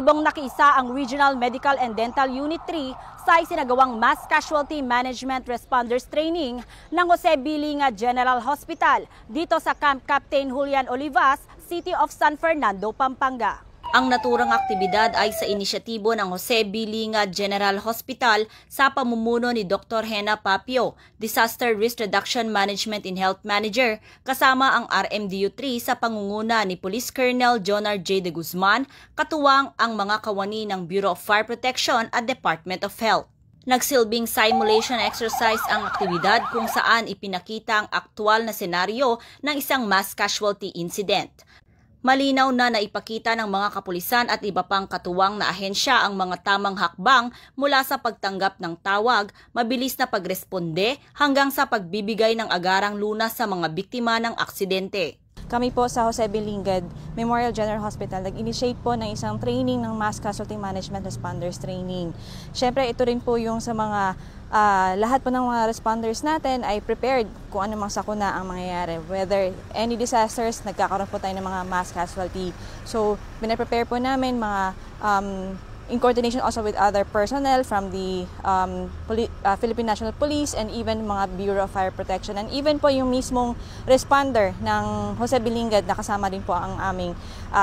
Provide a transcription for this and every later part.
epektibong nakiisa ang Regional Medical and Dental Unit 3 sa isinagawang Mass Casualty Management Responders Training ng Jose Bilinga General Hospital dito sa Camp Captain Julian Olivas, City of San Fernando, Pampanga. Ang naturang aktibidad ay sa inisyatibo ng Jose Bilinga General Hospital sa pamumuno ni Dr. Hena Papio, Disaster Risk Reduction Management and Health Manager, kasama ang RMDU-3 sa pangunguna ni Police Colonel Jonar J. de Guzman, katuwang ang mga kawani ng Bureau of Fire Protection at Department of Health. Nagsilbing simulation exercise ang aktibidad kung saan ipinakita ang aktwal na senaryo ng isang mass casualty incident. Malinaw na naipakita ng mga kapulisan at iba pang katuwang na ahensya ang mga tamang hakbang mula sa pagtanggap ng tawag, mabilis na pagresponde hanggang sa pagbibigay ng agarang lunas sa mga biktima ng aksidente. Kami po sa Jose Bilinga Memorial General Hospital nag-initiate po ng isang training ng Mass Casualty Management Responders Training. Siyempre ito rin po yung sa mga lahat po ng mga responders natin ay prepared kung ano mang sakuna ang mangyayari. Whether any disasters, nagkakaroon po tayo ng mga mass casualty. So, pinaprepare po namin mga in coordination also with other personnel from the Philippine National Police and even mga Bureau of Fire Protection and even po yung mismong responder ng Jose Bilinga na kasama din po ang aming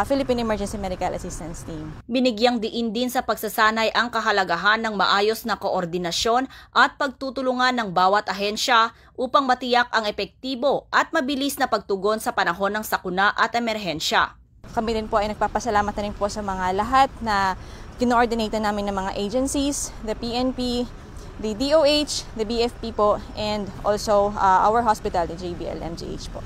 Philippine Emergency Medical Assistance Team. Binigyang diin din sa pagsasanay ang kahalagahan ng maayos na koordinasyon at pagtutulungan ng bawat ahensya upang matiyak ang epektibo at mabilis na pagtugon sa panahon ng sakuna at emerhensya. Kami din po ay nagpapasalamat na rin po sa mga lahat na kino-ordinate namin ng mga agencies, the PNP, the DOH, the BFP po, and also our hospital, the JBL MGH po.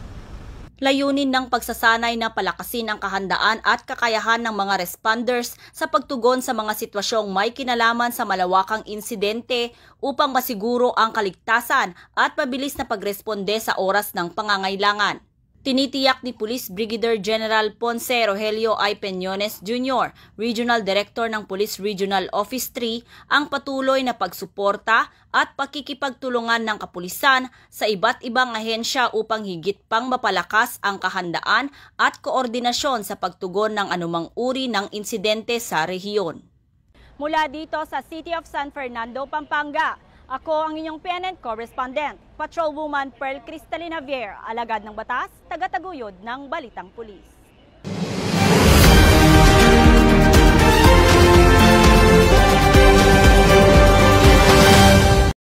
Layunin ng pagsasanay na palakasin ang kahandaan at kakayahan ng mga responders sa pagtugon sa mga sitwasyong may kinalaman sa malawakang insidente upang masiguro ang kaligtasan at mabilis na pagresponde sa oras ng pangangailangan. Tinitiyak ni Police Brigadier General Ponce Rogelio I. Peñones Jr., Regional Director ng Police Regional Office 3, ang patuloy na pagsuporta at pakikipagtulungan ng kapulisan sa iba't ibang ahensya upang higit pang mapalakas ang kahandaan at koordinasyon sa pagtugon ng anumang uri ng insidente sa rehiyon. Mula dito sa City of San Fernando, Pampanga, ako ang inyong PNN correspondent, Patrolwoman Pearl Cristalina Javier, alagad ng batas, taga-taguyod ng Balitang Pulis.